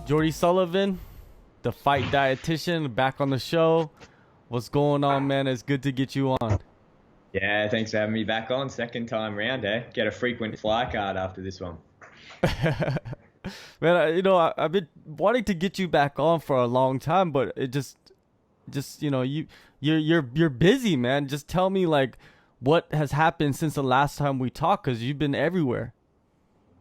Jordy Sullivan, the Fight Dietitian, back on the show. What's going on, man? It's good to get you on. Yeah, thanks for having me back on. Second time round, eh? Get a frequent flyer card after this one. Man, I've been wanting to get you back on for a long time, but it just you're busy, man. Just tell me like what has happened since the last time we talked, cause you've been everywhere.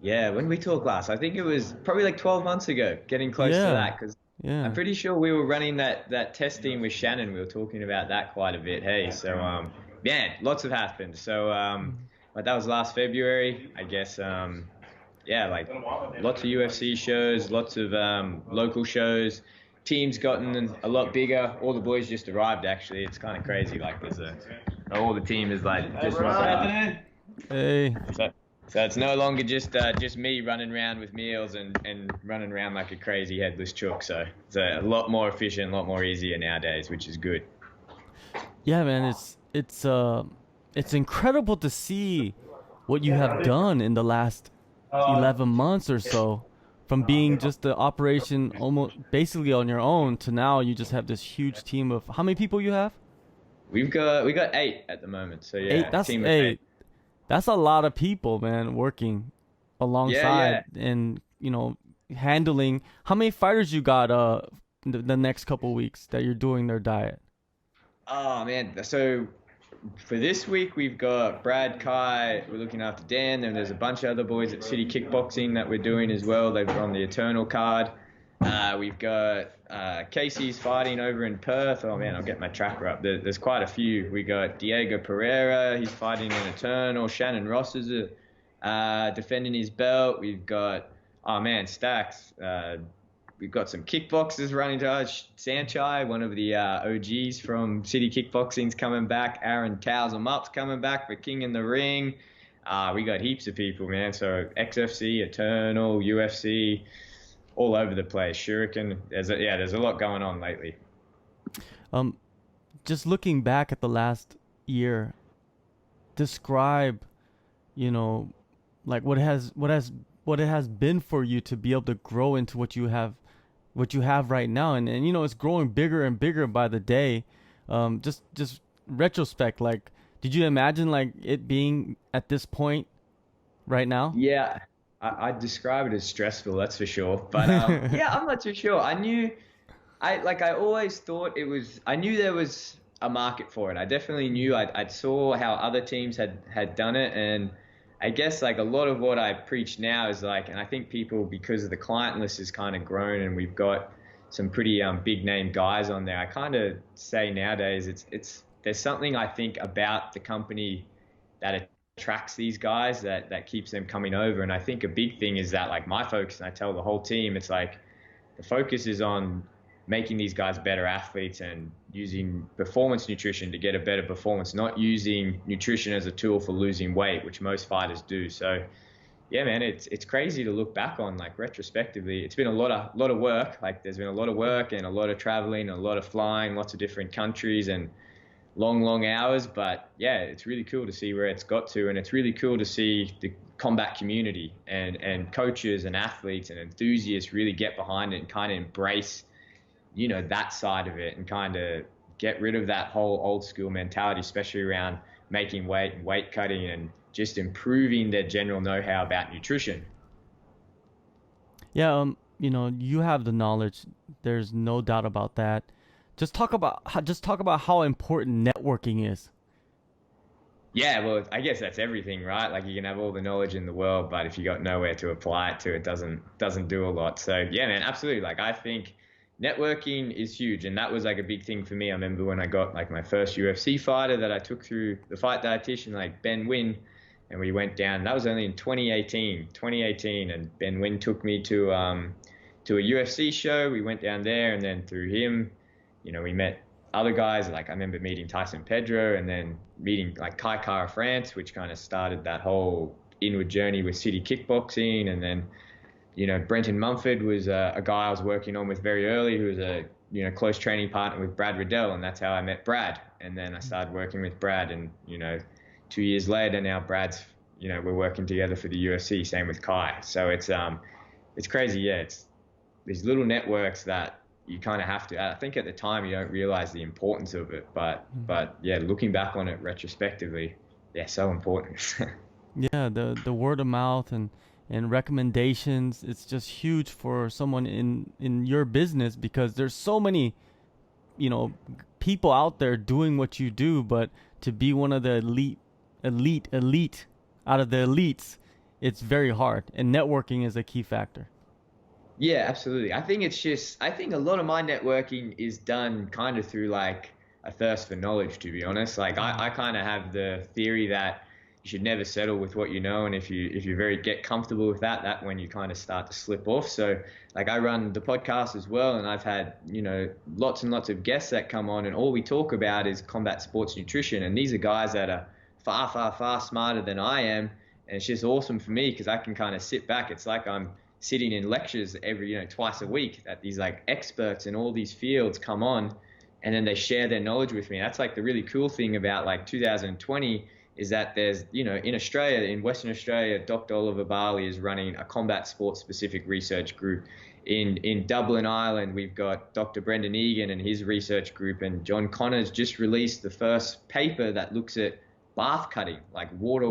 Yeah, when we talked last, I think it was probably like 12 months ago, getting close to Yeah, that, because I'm yeah. pretty sure we were running that testing with Shannon. We were talking about that quite a bit. Hey, so man, lots have happened. So but that was last February, I guess. Yeah, like lots of UFC shows, lots of local shows. Team's gotten a lot bigger. All the boys just arrived. Actually, it's kind of crazy. Like all the team is like just Hey, so, so it's no longer just me running around with meals and running around like a crazy headless chook. So it's a lot more efficient, a lot more easier nowadays, which is good. yeah, man. It's incredible to see what you have done in the last 11 months or so, from being just the operation almost basically on your own to now you just have this huge team of how many people you have? We got eight at the moment. So Eight. yeah, That's team of eight. eight. That's a lot of people, man, working Yeah, alongside yeah. and handling. How many fighters you got the next couple weeks that you're doing their diet? Oh man. So for this week, we've got Brad, Kai, we're looking after Dan, and there's a bunch of other boys at City Kickboxing that we're doing as well. They've on the Eternal card. We've got Casey's fighting over in Perth. Oh man, I'll get my tracker up. There's quite a few. We got Diego Pereira, he's fighting in Eternal. Shannon Ross is defending his belt. We've got, oh man, Stacks. We've got some kickboxers running to us. Sanchai, one of the OGs from City Kickboxing's coming back. Aaron Towers and Mup's coming back for King in the Ring. We got heaps of people, man. So XFC, Eternal, UFC, all over the place. Shuriken. There's a lot going on lately. Um, just looking back at the last year, describe, you know, like what it has been for you to be able to grow into what you have right now, and it's growing bigger and bigger by the day. Just retrospect, like, did you imagine like it being at this point right now? Yeah, I'd describe it as stressful, that's for sure. But yeah, I'm not too sure. I always thought I knew there was a market for it. I definitely knew. I saw how other teams had done it, and I guess like a lot of what I preach now is like, and I think people, because of the client list has kind of grown and we've got some pretty big name guys on there. I kind of say nowadays there's something I think about the company that attracts these guys that keeps them coming over. And I think a big thing is that like my focus, and I tell the whole team, it's like the focus is on making these guys better athletes and using performance nutrition to get a better performance, not using nutrition as a tool for losing weight, which most fighters do. So yeah, man, it's crazy to look back on, like retrospectively. It's been a lot of work. Like there's been a lot of work and a lot of traveling, a lot of flying, lots of different countries and long hours. But yeah, it's really cool to see where it's got to, and it's really cool to see the combat community and coaches and athletes and enthusiasts really get behind it and kind of embrace that side of it and kind of get rid of that whole old school mentality, especially around making weight and weight cutting and just improving their general know-how about nutrition. Yeah, you have the knowledge. There's no doubt about that. Just talk about how important networking is. Yeah, well, I guess that's everything, right? Like you can have all the knowledge in the world, but if you got nowhere to apply it to, it doesn't do a lot. So yeah, man, absolutely. Like I think networking is huge, and that was like a big thing for me. I remember when I got like my first UFC fighter that I took through the Fight Dietitian, like Ben Wynn, and we went down. That was only in 2018, and Ben Wynn took me to a UFC show. We went down there, and then through him, we met other guys. Like I remember meeting Tyson Pedro, and then meeting like Kai Kara France, which kind of started that whole inward journey with City Kickboxing, and then Brenton Mumford was a guy I was working on with very early, who was a close training partner with Brad Riddell, and that's how I met Brad. And then I started working with Brad, and 2 years later now Brad's we're working together for the UFC. Same with Kai. So it's crazy. Yeah, these little networks that you kind of have to. I think at the time you don't realize the importance of it, but yeah, looking back on it retrospectively, yeah, so important. Yeah, the word of mouth and recommendations, it's just huge for someone in your business, because there's so many, you know, people out there doing what you do, but to be one of the elite out of the elites, it's very hard, and networking is a key factor. Yeah, absolutely. I think a lot of my networking is done kind of through like a thirst for knowledge, to be honest. Like I kind of have the theory that you should never settle with what you know. And if you very get comfortable with that, that when you kind of start to slip off. So like I run the podcast as well, and I've had, you know, lots and lots of guests that come on, and all we talk about is combat sports nutrition. And these are guys that are far, far, far smarter than I am. And it's just awesome for me because I can kind of sit back. It's like I'm sitting in lectures every, you know, twice a week that these like experts in all these fields come on, and then they share their knowledge with me. That's like the really cool thing about like 2020 is that there's, you know, in Australia, in Western Australia, Dr. Oliver Barley is running a combat sports specific research group. In Dublin, Ireland, we've got Dr. Brendan Egan and his research group, and John Connor's just released the first paper that looks at bath cutting, like water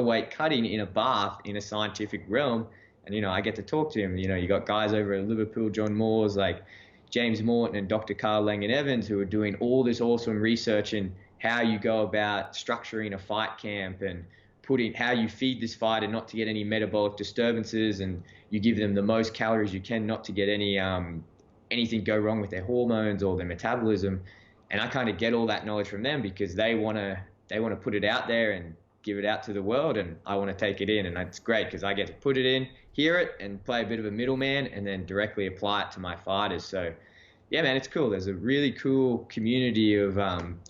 weight cutting in a bath in a scientific realm. And, you know, I get to talk to him. You know, you got guys over at Liverpool, John Moores, like James Morton and Dr. Carl Langan-Evans, who are doing all this awesome research in how you go about structuring a fight camp and putting how you feed this fighter not to get any metabolic disturbances, and you give them the most calories you can not to get any anything go wrong with their hormones or their metabolism. And I kind of get all that knowledge from them because they want to put it out there and give it out to the world, and I want to take it in. And it's great because I get to put it in, hear it, and play a bit of a middleman, and then directly apply it to my fighters. So yeah, man, it's cool. There's a really cool community of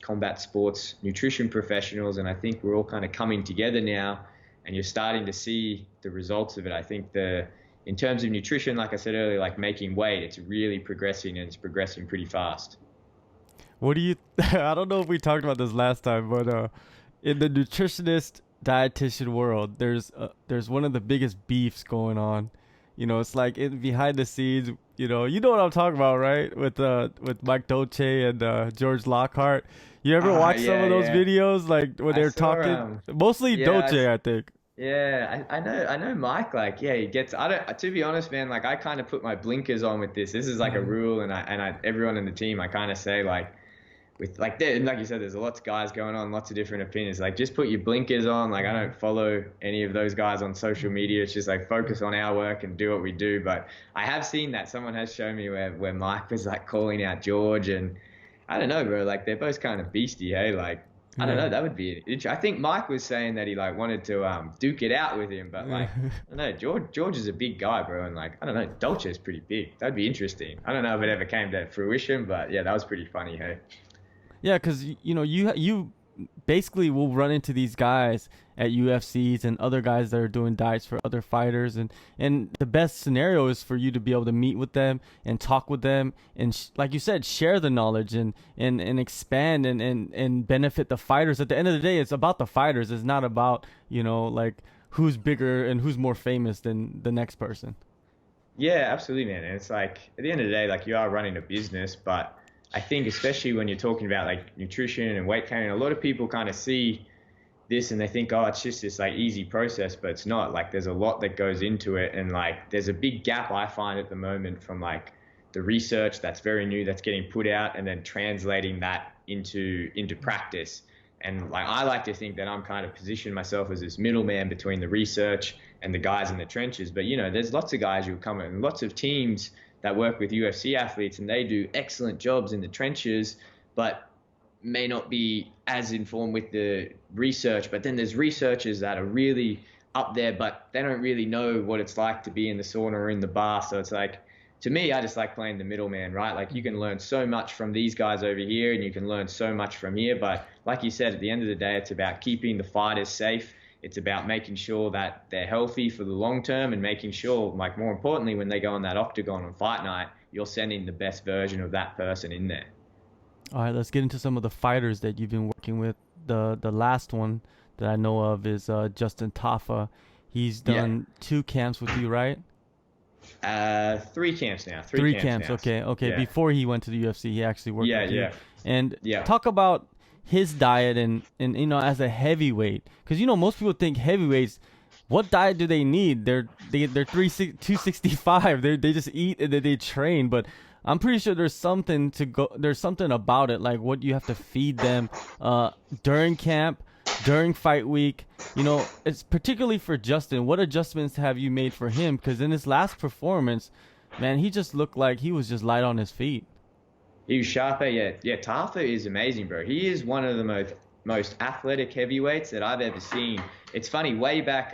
combat sports nutrition professionals, and I think we're all kind of coming together now, and you're starting to see the results of it. I think in terms of nutrition, like I said earlier, like making weight, it's really progressing, and it's progressing pretty fast. What do you? I don't know if we talked about this last time, but in the nutritionist dietitian world, there's one of the biggest beefs going on. You know, it's like behind the scenes. You know what I'm talking about, right? With Mike Dolce and George Lockhart. You ever watch some of those Yeah. videos, like when I they're saw talking? Mostly yeah, Dolce, I think. yeah, I know Mike, like, yeah, he gets, I don't, to be honest, man, like, I kind of put my blinkers on with this. This is like a Mhm. rule, and everyone in the team, I kind of say, like, with, like, there, like you said, there's lots of guys going on, lots of different opinions. Like, just put your blinkers on. Like, I don't follow any of those guys on social media. It's just like, focus on our work and do what we do. But I have seen that someone has shown me where Mike was, like, calling out George, and I don't know, bro. Like they're both kind of beastie, hey. Like I don't Yeah. know. That would be. I think Mike was saying that he like wanted to duke it out with him, but like I don't know. George is a big guy, bro, and like I don't know. Dolce is pretty big. That'd be interesting. I don't know if it ever came to fruition, but yeah, that was pretty funny, hey. Yeah, because you know you basically will run into these guys at UFCs and other guys that are doing diets for other fighters, and the best scenario is for you to be able to meet with them and talk with them and like you said, share the knowledge and expand and benefit the fighters. At the end of the day, it's about the fighters. It's not about, you know, like who's bigger and who's more famous than the next person. Yeah, absolutely, man. And it's like at the end of the day, like you are running a business, but I think especially when you're talking about like nutrition and weight training, a lot of people kind of see this and they think, oh, it's just this like easy process, but it's not. Like there's a lot that goes into it, and like there's a big gap I find at the moment from like the research that's very new that's getting put out and then translating that into practice. And like I like to think that I'm kind of positioned myself as this middleman between the research and the guys in the trenches. But you know, there's lots of guys who come in, lots of teams that work with UFC athletes, and they do excellent jobs in the trenches, but may not be as informed with the research. But then there's researchers that are really up there, but they don't really know what it's like to be in the sauna or in the bath. So it's like, to me, I just like playing the middleman, right? Like you can learn so much from these guys over here, and you can learn so much from here. But like you said, at the end of the day, it's about keeping the fighters safe. It's about making sure that they're healthy for the long term, and making sure, like more importantly, when they go on that octagon on fight night, you're sending the best version of that person in there. All right, let's get into some of the fighters that you've been working with. The last one that I know of is Justin Taffer. He's Yeah. done 2 camps with you, right? Three camps now. Three Three camps camps. now. Okay, okay. Yeah. Before he went to the UFC, he actually worked Yeah, with you. yeah, And yeah. talk about his diet and as a heavyweight, because most people think heavyweights. What diet do they need? They're 265. They just eat and then they train. But I'm pretty sure there's something to go. There's something about it, like what you have to feed them during camp, during fight week. It's particularly for Justin. What adjustments have you made for him? Because in his last performance, man, he just looked like he was just light on his feet. He was sharp, yeah. Yeah, Taffer is amazing, bro. He is one of the most athletic heavyweights that I've ever seen. It's funny, way back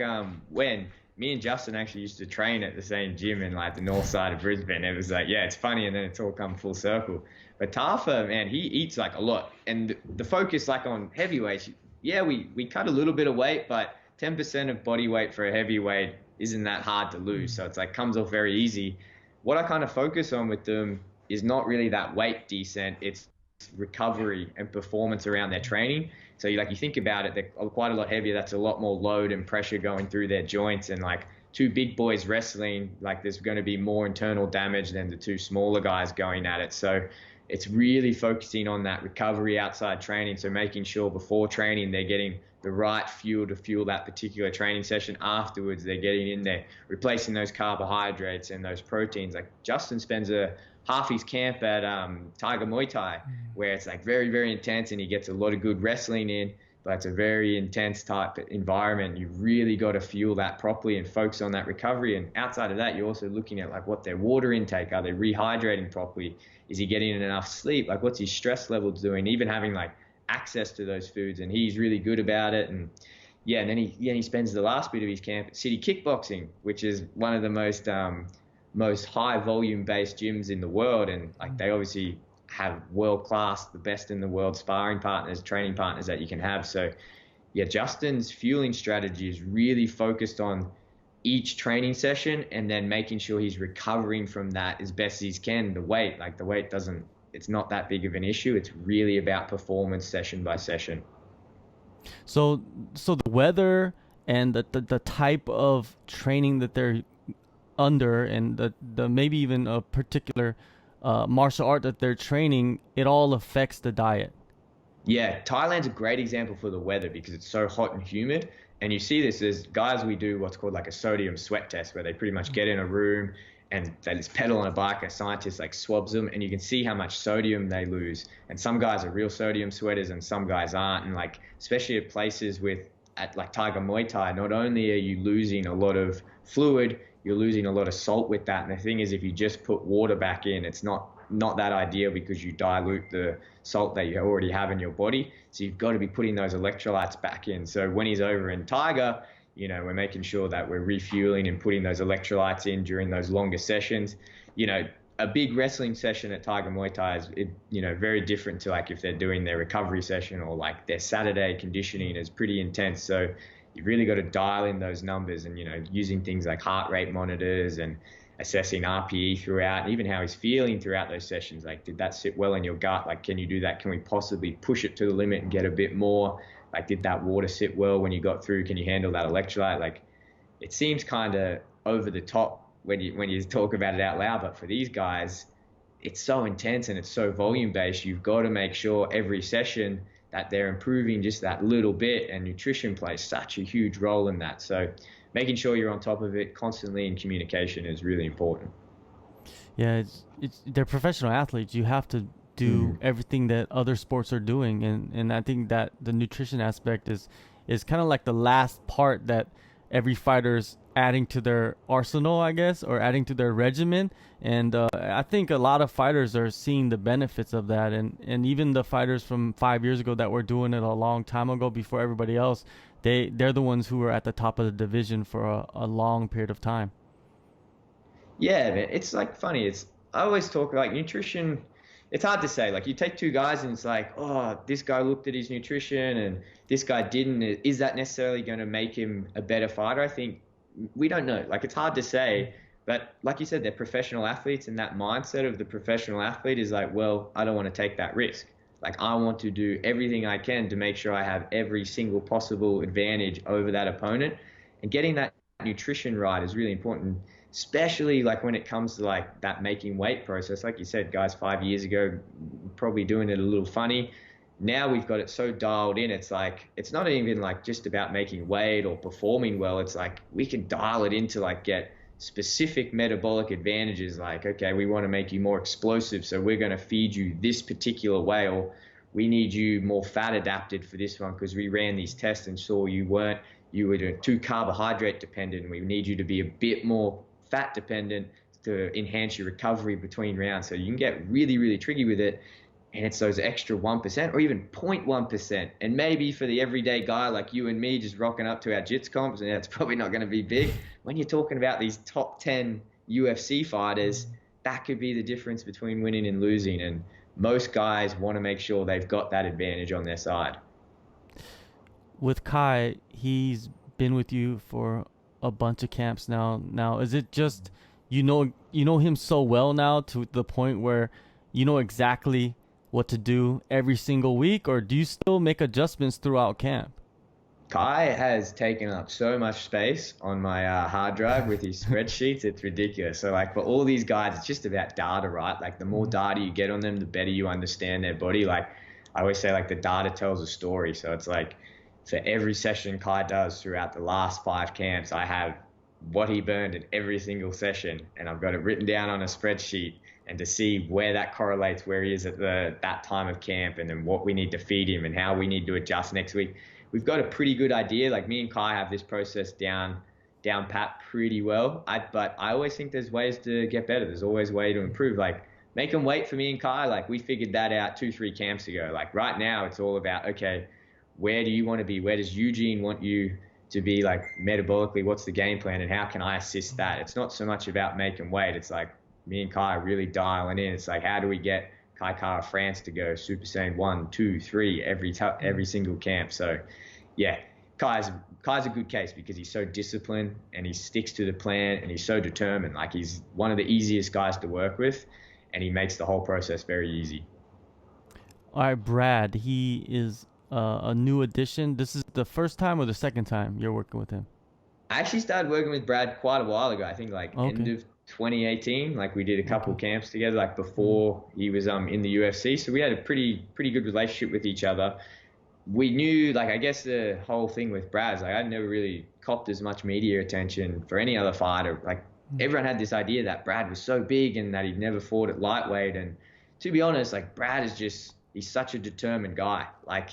when me and Justin actually used to train at the same gym in like the north side of Brisbane. It was like, yeah, it's funny, and then it's all come full circle. But Taffer, man, he eats like a lot, and the focus like on heavyweights. Yeah, we cut a little bit of weight, but 10% of body weight for a heavyweight isn't that hard to lose. So it's like comes off very easy. What I kind of focus on with them is not really that weight descent. It's recovery and performance around their training. So you think about it, they're quite a lot heavier. That's a lot more load and pressure going through their joints. And like two big boys wrestling, like there's going to be more internal damage than the two smaller guys going at it. So it's really focusing on that recovery outside training. So making sure before training they're getting the right fuel to fuel that particular training session. Afterwards, they're getting in there, replacing those carbohydrates and those proteins. Like Justin spends half his camp at Tiger Muay Thai, where it's like very, very intense, and he gets a lot of good wrestling in, but it's a very intense type environment. You really got to fuel that properly and focus on that recovery. And outside of that, you're also looking at like what their water intake, are they rehydrating properly? Is he getting enough sleep? Like what's his stress levels doing? Even having like access to those foods, and he's really good about it. And yeah, and then he spends the last bit of his camp at City Kickboxing, which is one of the most high volume based gyms in the world, and like they obviously have world class, the best in the world sparring partners, training partners that you can have. So yeah, Justin's fueling strategy is really focused on each training session and then making sure he's recovering from that as best as he can. The weight it's not that big of an issue. It's really about performance session by session. So the weather and the type of training that they're under, and the maybe even a particular martial art that they're training, it all affects the diet. Yeah, Thailand's a great example for the weather because it's so hot and humid. And you see this as guys, we do what's called like a sodium sweat test, where they pretty much get in a room and they just pedal on a bike. A scientist like swabs them, and you can see how much sodium they lose. And some guys are real sodium sweaters, and some guys aren't. And like especially at places at like Tiger Muay Thai, not only are you losing a lot of fluid, you're losing a lot of salt with that. And the thing is, if you just put water back in, it's not that ideal because you dilute the salt that you already have in your body. So you've got to be putting those electrolytes back in. So when he's over in Tiger, we're making sure that we're refueling and putting those electrolytes in during those longer sessions. A big wrestling session at Tiger Muay Thai is, very different to like if they're doing their recovery session or like their Saturday conditioning is pretty intense. So you've really got to dial in those numbers and, using things like heart rate monitors and assessing RPE throughout, and even how he's feeling throughout those sessions. Like, did that sit well in your gut? Like, can you do that? Can we possibly push it to the limit and get a bit more? Like, did that water sit well when you got through? Can you handle that electrolyte? Like, it seems kind of over the top when you talk about it out loud, but for these guys, it's so intense and it's so volume based. You've got to make sure every session that they're improving just that little bit, and nutrition plays such a huge role in that. So making sure you're on top of it constantly in communication is really important. Yeah, they're professional athletes. You have to do everything that other sports are doing, and I think that the nutrition aspect is kind of like the last part that every fighter's adding to their arsenal, I guess, or adding to their regimen. And I think a lot of fighters are seeing the benefits of that, and even the fighters from 5 years ago that were doing it a long time ago before everybody else, they're the ones who were at the top of the division for a long period of time. Yeah, man, it's like funny. I always talk like nutrition. It's hard to say. Like you take two guys and it's like, oh, this guy looked at his nutrition and this guy didn't. Is that necessarily going to make him a better fighter? I think we don't know. Like it's hard to say. But like you said, they're professional athletes, and that mindset of the professional athlete is like, well, I don't want to take that risk. Like I want to do everything I can to make sure I have every single possible advantage over that opponent. And getting that nutrition right is really important, especially like when it comes to like that making weight process. Like you said, guys, 5 years ago, probably doing it a little funny. Now we've got it so dialed in. It's like, it's not even like just about making weight or performing well. It's like we can dial it into like get specific metabolic advantages. Like, okay, we want to make you more explosive, so we're going to feed you this particular way, or we need you more fat adapted for this one because we ran these tests and saw you were too carbohydrate dependent. We need you to be a bit more fat dependent to enhance your recovery between rounds. So you can get really, really tricky with it. And it's those extra 1% or even 0.1%. And maybe for the everyday guy like you and me just rocking up to our jits comps, and it's probably not going to be big. When you're talking about these top 10 UFC fighters, that could be the difference between winning and losing. And most guys want to make sure they've got that advantage on their side. With Kai, he's been with you for a bunch of camps now. Now, is it just you know him so well now to the point where you know exactly what to do every single week, or do you still make adjustments throughout camp? Kai has taken up so much space on my hard drive with his spreadsheets. It's ridiculous. So like for all these guys, it's just about data, right? Like the more data you get on them, the better you understand their body. Like I always say, like the data tells a story. So it's like for every session Kai does throughout the last 5 camps, I have what he burned in every single session, and I've got it written down on a spreadsheet. And to see where that correlates, where he is at that time of camp, and then what we need to feed him and how we need to adjust next week. We've got a pretty good idea. Like me and Kai have this process down pat pretty well. But I always think there's ways to get better. There's always a way to improve. Like make them wait for me and Kai. Like we figured that out 2-3 camps ago. Like right now it's all about, okay, where do you want to be? Where does Eugene want you to be like metabolically? What's the game plan and how can I assist that? It's not so much about making weight. It's like, me and Kai are really dialing in. It's like, how do we get Kai Kara France to go Super Saiyan 1, 2, 3 every single camp? So, yeah, Kai's a good case because he's so disciplined and he sticks to the plan and he's so determined. Like he's one of the easiest guys to work with, and he makes the whole process very easy. All right, Brad, he is a new addition. This is the first time or the second time you're working with him? I actually started working with Brad quite a while ago. I think like end of 2018. Like we did a couple camps together, like before he was in the UFC. So we had a pretty good relationship with each other. We knew, like I guess the whole thing with Brad is like I'd never really copped as much media attention for any other fighter. Like everyone had this idea that Brad was so big and that he'd never fought at lightweight. And to be honest, like Brad is he's such a determined guy. Like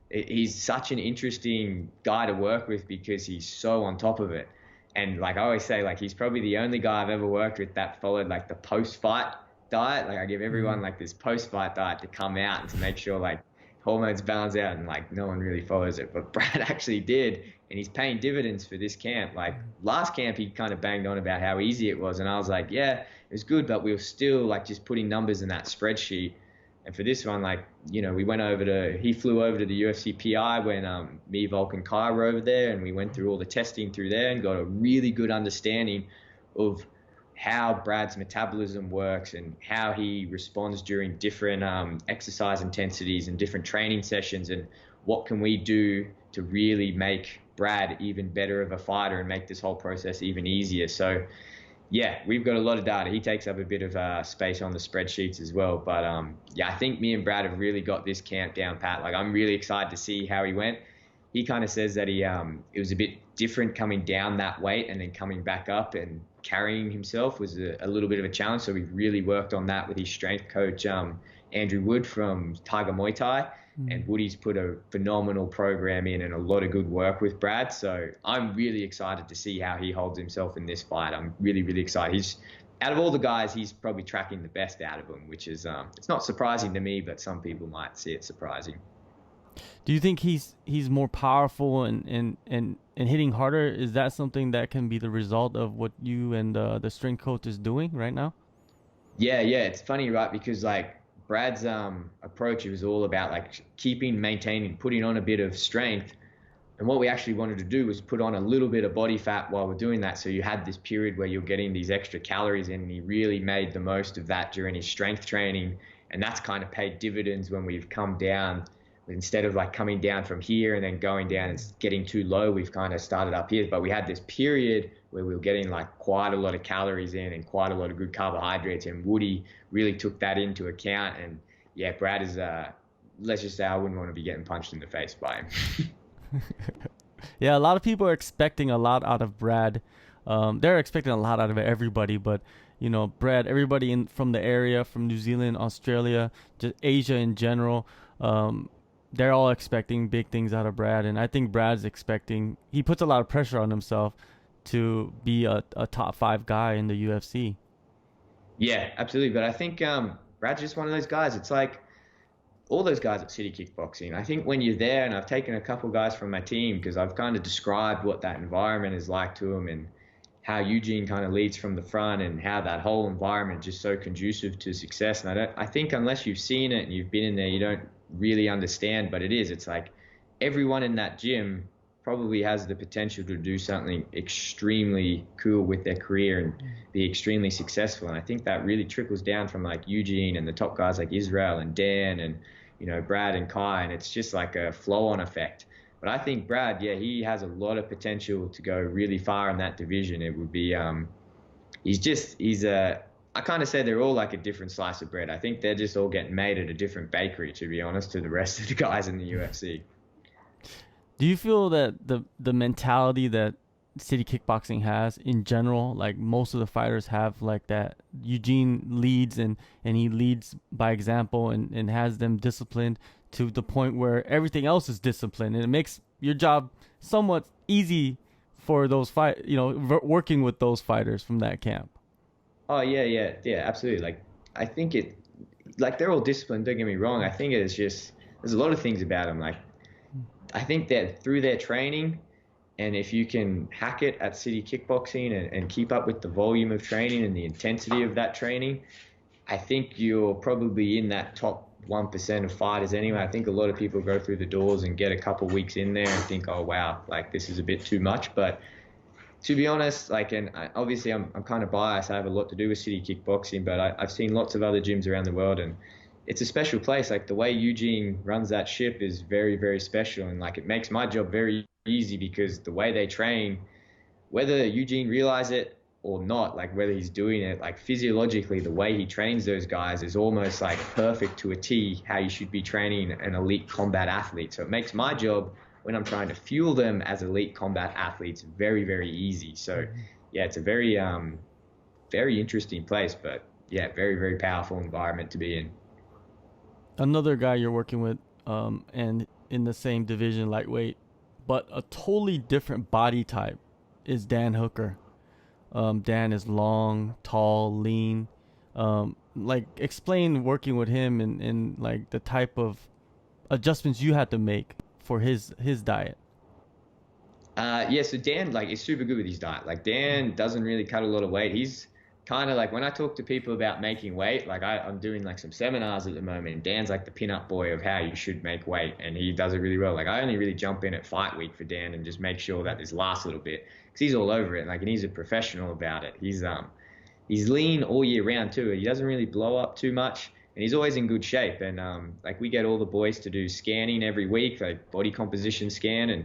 he's such an interesting guy to work with because he's so on top of it. And like I always say, like he's probably the only guy I've ever worked with that followed like the post-fight diet. Like I give everyone like this post-fight diet to come out and to make sure like hormones balance out, and like no one really follows it. But Brad actually did, and he's paying dividends for this camp. Like last camp, he kind of banged on about how easy it was, and I was like, yeah, it was good, but we were still like just putting numbers in that spreadsheet. And for this one, like, you know, he flew over to the UFC PI when me, Volk, and Kai were over there, and we went through all the testing through there and got a really good understanding of how Brad's metabolism works and how he responds during different exercise intensities and different training sessions, and what can we do to really make Brad even better of a fighter and make this whole process even easier. So yeah, we've got a lot of data. He takes up a bit of space on the spreadsheets as well. But yeah, I think me and Brad have really got this camp down pat. Like I'm really excited to see how he went. He kind of says that it was a bit different coming down that weight and then coming back up, and carrying himself was a little bit of a challenge. So we've really worked on that with his strength coach, Andrew Wood from Tiger Muay Thai. And Woody's put a phenomenal program in and a lot of good work with Brad. So I'm really excited to see how he holds himself in this fight. I'm really, really excited. He's out of all the guys, he's probably tracking the best out of them, which is it's not surprising to me, but some people might see it surprising. Do you think he's more powerful and hitting harder? Is that something that can be the result of what you and the strength coach is doing right now? Yeah, it's funny, right? Because like Brad's approach, it was all about like maintaining, putting on a bit of strength. And what we actually wanted to do was put on a little bit of body fat while we're doing that. So you had this period where you're getting these extra calories in, and he really made the most of that during his strength training. And that's kind of paid dividends when we've come down. Instead of like coming down from here and then going down and getting too low, we've kind of started up here. But we had this period where we were getting like quite a lot of calories in and quite a lot of good carbohydrates. And Woody really took that into account. And yeah, Brad is, let's just say I wouldn't want to be getting punched in the face by him. Yeah, a lot of people are expecting a lot out of Brad. They're expecting a lot out of everybody, but you know, Brad, everybody in from the area, from New Zealand, Australia, just Asia in general, they're all expecting big things out of Brad, and I think Brad's expecting. He puts a lot of pressure on himself to be a top 5 guy in the UFC. Yeah, absolutely. But I think Brad's just one of those guys. It's like all those guys at City Kickboxing. I think when you're there, and I've taken a couple guys from my team because I've kind of described what that environment is like to them and how Eugene kind of leads from the front and how that whole environment is just so conducive to success. And I think unless you've seen it and you've been in there, you don't really understand. But it is. It's like everyone in that gym probably has the potential to do something extremely cool with their career and be extremely successful. And I think that really trickles down from like Eugene and the top guys like Israel and Dan and, you know, Brad and Kai. And it's just like a flow on effect. But I think Brad, yeah, he has a lot of potential to go really far in that division. It would be, I kind of say they're all like a different slice of bread. I think they're just all getting made at a different bakery, to be honest, to the rest of the guys in the UFC. Do you feel that the mentality that City Kickboxing has in general, like most of the fighters have, like that Eugene leads and he leads by example and has them disciplined to the point where everything else is disciplined, and it makes your job somewhat easy for those working with those fighters from that camp? Oh yeah, absolutely. Like I think like they're all disciplined. Don't get me wrong. I think it's just there's a lot of things about them. Like I think that through their training, and if you can hack it at City Kickboxing and keep up with the volume of training and the intensity of that training, I think you're probably in that top 1% of fighters anyway. I think a lot of people go through the doors and get a couple weeks in there and think, oh wow, like this is a bit too much. But to be honest, like, and obviously I'm kind of biased. I have a lot to do with City Kickboxing, but I've seen lots of other gyms around the world, and it's a special place. Like the way Eugene runs that ship is very, very special. And like, it makes my job very easy because the way they train, whether Eugene realize it or not, like whether he's doing it, like physiologically, the way he trains those guys is almost like perfect to a T, how you should be training an elite combat athlete. So it makes my job when I'm trying to fuel them as elite combat athletes very, very easy. So yeah, it's a very, very interesting place, but yeah, very, very powerful environment to be in. Another guy you're working with, and in the same division, lightweight, but a totally different body type, is Dan Hooker. Dan is long, tall, lean. Like, explain working with him and like the type of adjustments you had to make for his diet. Yeah, so Dan like is super good with his diet. Like Dan doesn't really cut a lot of weight. He's kind of like when I talk to people about making weight, like I'm doing like some seminars at the moment, and Dan's like the pin-up boy of how you should make weight, and he does it really well. Like I only really jump in at fight week for Dan and just make sure that this lasts a little bit because he's all over it. Like, and he's a professional about it. He's lean all year round too. He doesn't really blow up too much, and he's always in good shape. And like we get all the boys to do scanning every week, like body composition scan, and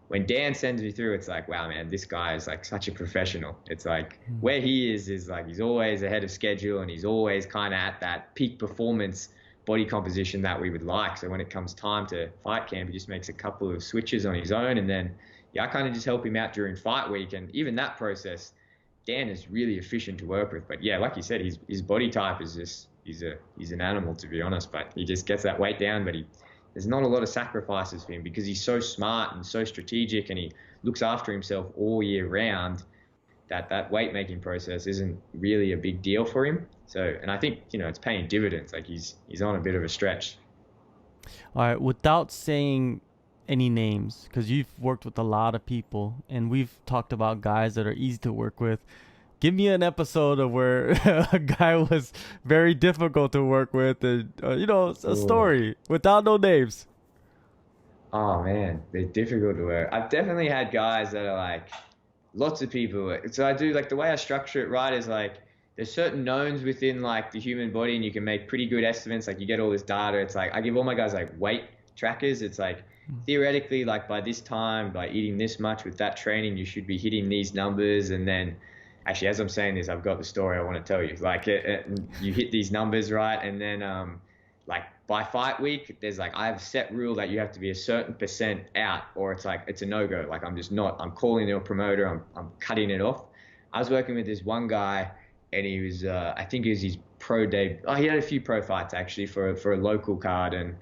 when Dan sends me through, it's like, wow, man, this guy is like such a professional. It's like where he is like he's always ahead of schedule, and he's always kind of at that peak performance body composition that we would like. So when it comes time to fight camp, he just makes a couple of switches on his own, and then I kind of just help him out during fight week. And even that process, Dan is really efficient to work with. But yeah, like you said, his body type is just he's an animal, to be honest. But he just gets that weight down, but there's not a lot of sacrifices for him because he's so smart and so strategic, and he looks after himself all year round, that weight making process isn't really a big deal for him. So, and I think, it's paying dividends. Like he's on a bit of a stretch. All right, without saying any names, because you've worked with a lot of people and we've talked about guys that are easy to work with, give me an episode of where a guy was very difficult to work with, and a story without no names. Oh man, they're difficult to work. I've definitely had guys that are like lots of people. So I do like the way I structure it right is like there's certain knowns within like the human body, and you can make pretty good estimates. Like you get all this data. It's like I give all my guys like weight trackers. It's like theoretically, like by this time, by eating this much with that training, you should be hitting these numbers. And then actually, as I'm saying this, I've got the story I want to tell you. Like you hit these numbers, right? And then like by fight week, there's like, I have a set rule that you have to be a certain percent out, or it's like, it's a no-go. Like I'm just not, I'm calling the promoter, I'm cutting it off. I was working with this one guy, and he was, I think it was his pro day. Oh, he had a few pro fights actually for a local card. And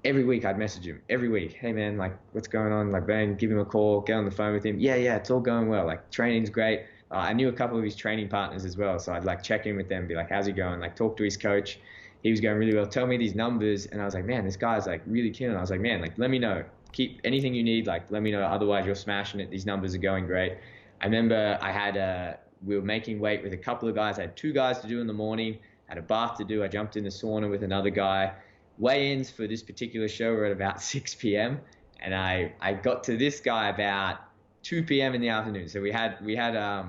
every week I'd message him every week. Hey man, like what's going on? Like, bang, give him a call, get on the phone with him. Yeah, it's all going well. Like training's great. I knew a couple of his training partners as well. So I'd like check in with them, be like, how's he going? Like talk to his coach. He was going really well. Tell me these numbers. And I was like, man, this guy's like really killing. I was like, man, like let me know. Keep anything you need. Like let me know. Otherwise you're smashing it. These numbers are going great. I remember we were making weight with a couple of guys. I had 2 guys to do in the morning, had a bath to do. I jumped in the sauna with another guy. Weigh-ins for this particular show were at about 6 p.m. and I got to this guy about 2 p.m. in the afternoon. So we had a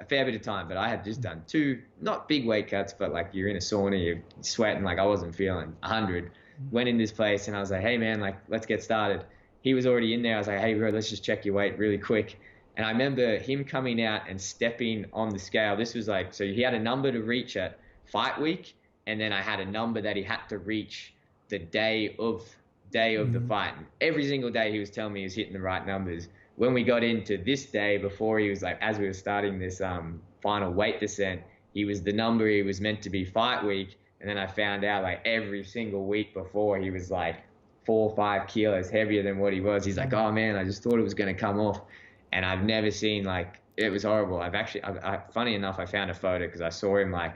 fair bit of time, but I had just done 2, not big weight cuts, but like you're in a sauna, you're sweating, like I wasn't feeling 100. Went in this place and I was like, hey man, like let's get started. He was already in there. I was like, hey bro, let's just check your weight really quick. And I remember him coming out and stepping on the scale. This was like, so he had a number to reach at fight week, and then I had a number that he had to reach the day of the fight. And every single day he was telling me he was hitting the right numbers. When we got into this day, before he was like, as we were starting this final weight descent, he was the number he was meant to be fight week. And then I found out like every single week before he was like 4 or 5 kilos heavier than what he was. He's like, oh man, I just thought it was going to come off. And I've never seen, like, it was horrible. Funny enough, I found a photo because I saw him like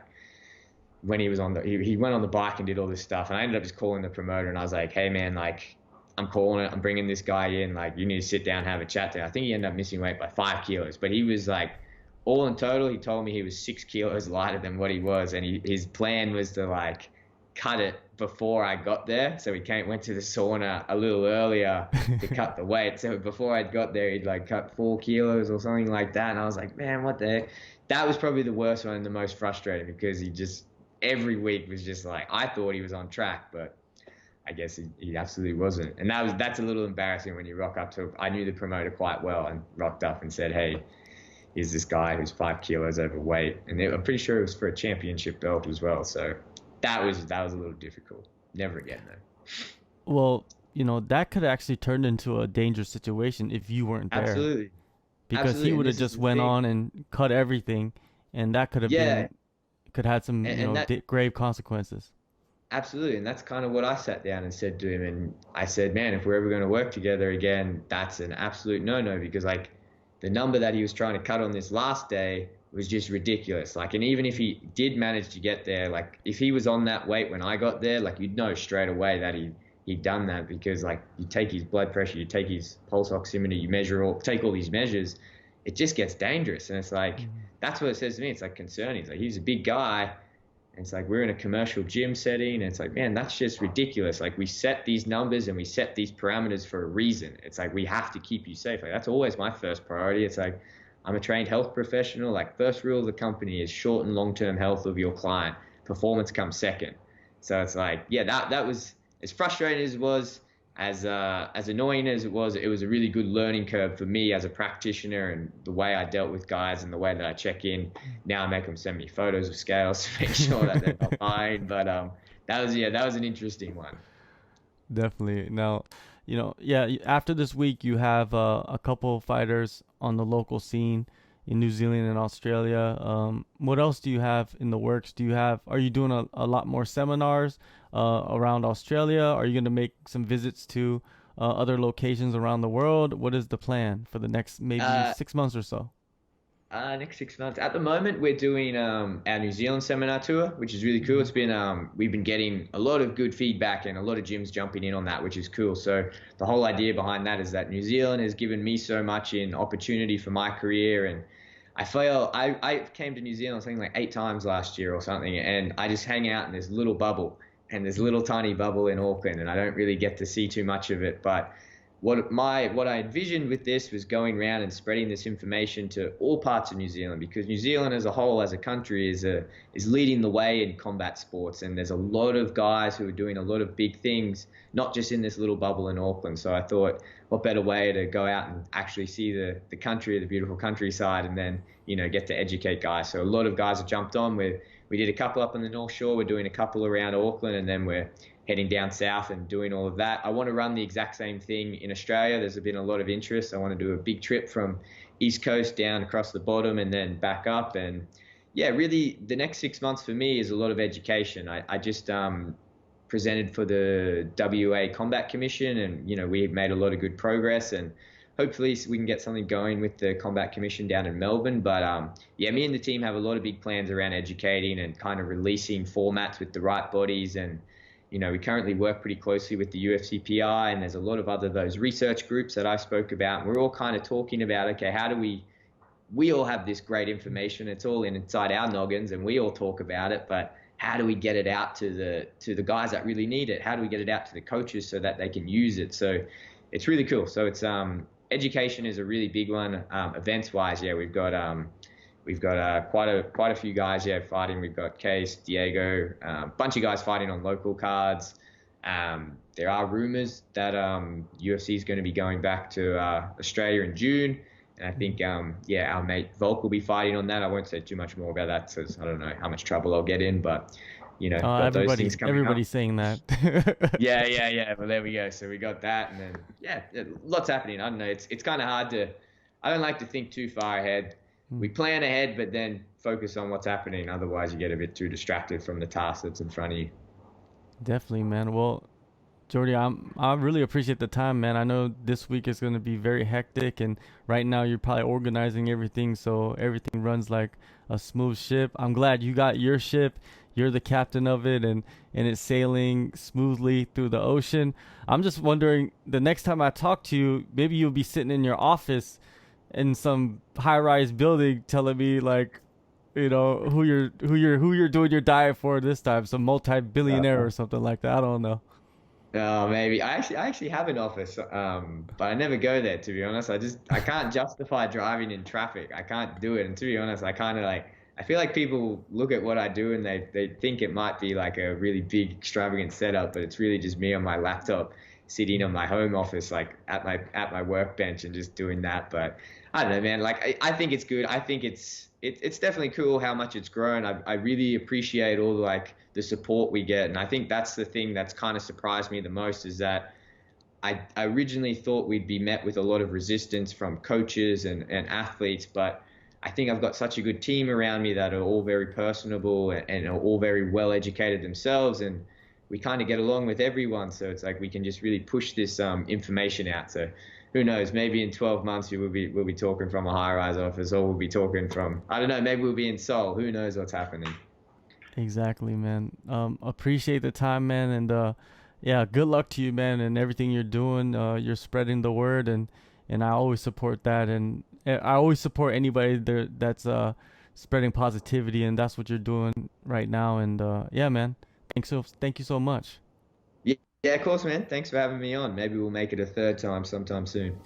when he was he went on the bike and did all this stuff. And I ended up just calling the promoter and I was like, hey man, like I'm calling it. I'm bringing this guy in. Like you need to sit down and have a chat there. I think he ended up missing weight by 5 kilos, but he was like, all in total, he told me he was 6 kilos lighter than what he was. And his plan was to like cut it before I got there. So he went to the sauna a little earlier to cut the weight. So before I'd got there, he'd like cut 4 kilos or something like that. And I was like, man, what the heck? That was probably the worst one and the most frustrating because he just, every week was just like, I thought he was on track, but I guess he absolutely wasn't. And that's a little embarrassing when you rock up to, I knew the promoter quite well and rocked up and said, hey, here's this guy who's 5 kilos overweight. And I'm pretty sure it was for a championship belt as well. So that was a little difficult. Never again, though. Well, that could actually turn into a dangerous situation if you weren't there. Absolutely. Because Absolutely. he would have just went on and cut everything, and that could have had some grave consequences. Absolutely. And that's kind of what I sat down and said to him. And I said, man, if we're ever going to work together again, that's an absolute no-no, because like the number that he was trying to cut on this last day was just ridiculous. Like, and even if he did manage to get there, like if he was on that weight when I got there, like you'd know straight away that he'd done that, because like you take his blood pressure, you take his pulse oximeter, you take all these measures, it just gets dangerous. And it's like, that's what it says to me. It's like concerning. It's like, he's a big guy. And it's like, we're in a commercial gym setting. And it's like, man, that's just ridiculous. Like we set these numbers and we set these parameters for a reason. It's like, we have to keep you safe. Like that's always my first priority. It's like, I'm a trained health professional. Like first rule of the company is short and long-term health of your client. Performance comes second. So it's like, yeah, that was as frustrating as it was, as annoying as it was a really good learning curve for me as a practitioner, and the way I dealt with guys and the way that I check in. Now I make them send me photos of scales to make sure that they're not mine. But that was an interesting one. Definitely. Now, after this week, you have a couple fighters on the local scene in New Zealand and Australia. What else do you have in the works? Are you doing a lot more seminars around Australia? Are you going to make some visits to other locations around the world? What is the plan for the next maybe 6 months or so? Next 6 months. At the moment, we're doing our New Zealand seminar tour, which is really cool. It's been we've been getting a lot of good feedback and a lot of gyms jumping in on that, which is cool. So the whole idea behind that is that New Zealand has given me so much in opportunity for my career, and I feel I came to New Zealand something like 8 times last year or something, and I just hang out in this little bubble, and this little tiny bubble in Auckland, and I don't really get to see too much of it. But what I envisioned with this was going around and spreading this information to all parts of New Zealand, because New Zealand as a whole, as a country, is leading the way in combat sports, and there's a lot of guys who are doing a lot of big things, not just in this little bubble in Auckland. So I thought, what better way to go out and actually see the country, the beautiful countryside, and then get to educate guys. So a lot of guys have jumped on. We did a couple up on the North Shore. We're doing a couple around Auckland, and then we're heading down south and doing all of that. I want to run the exact same thing in Australia. There's been a lot of interest. I want to do a big trip from East Coast down across the bottom and then back up. And yeah, really the next 6 months for me is a lot of education. I just presented for the WA Combat Commission, and we made a lot of good progress, and hopefully we can get something going with the Combat Commission down in Melbourne. But yeah, me and the team have a lot of big plans around educating and kind of releasing formats with the right bodies. And we currently work pretty closely with the UFCPI, and there's a lot of those research groups that I spoke about. And we're all kind of talking about, okay, how do we all have this great information. It's all inside our noggins and we all talk about it, but how do we get it out to the guys that really need it? How do we get it out to the coaches so that they can use it? So it's really cool. So it's education is a really big one. Events wise, yeah, we've got quite a few guys fighting. We've got Case, Diego, a bunch of guys fighting on local cards. There are rumors that UFC is going to be going back to Australia in June, and I think our mate Volk will be fighting on that. I won't say too much more about that because I don't know how much trouble I'll get in, but got those things coming everybody's up. saying that. Yeah. Well, there we go. So we got that, and then lots happening. I don't know. It's kind of hard to. I don't like to think too far ahead. We plan ahead, but then focus on what's happening. Otherwise, you get a bit too distracted from the task that's in front of you. Definitely, man. Well, Jordy, I really appreciate the time, man. I know this week is going to be very hectic, and right now you're probably organizing everything so everything runs like a smooth ship. I'm glad you got your ship. You're the captain of it, and it's sailing smoothly through the ocean. I'm just wondering, the next time I talk to you, maybe you'll be sitting in your office in some high-rise building telling me like, who you're doing your diet for this time, some multi-billionaire or something like that. I don't know. Oh, maybe. I actually have an office, but I never go there, to be honest. I can't justify driving in traffic. I can't do it. And to be honest, I feel like people look at what I do and they think it might be like a really big, extravagant setup, but it's really just me on my laptop sitting on my home office, like at my workbench and just doing that. But I don't know, man. Like I think it's good. I think it's definitely cool how much it's grown. I really appreciate all the support we get, and I think that's the thing that's kind of surprised me the most is that I originally thought we'd be met with a lot of resistance from coaches and athletes, but I think I've got such a good team around me that are all very personable and are all very well educated themselves, and we kind of get along with everyone. So it's like we can just really push this information out. So who knows? Maybe in 12 months we'll be talking from a high-rise office, or we'll be talking from, I don't know, maybe we'll be in Seoul. Who knows what's happening? Exactly, man. Appreciate the time, man, and yeah, good luck to you, man, and everything you're doing. You're spreading the word, and I always support that, and I always support anybody there that's spreading positivity, and that's what you're doing right now. And yeah, man, thank you so much. Yeah, of course, man. Thanks for having me on. Maybe we'll make it a third time sometime soon.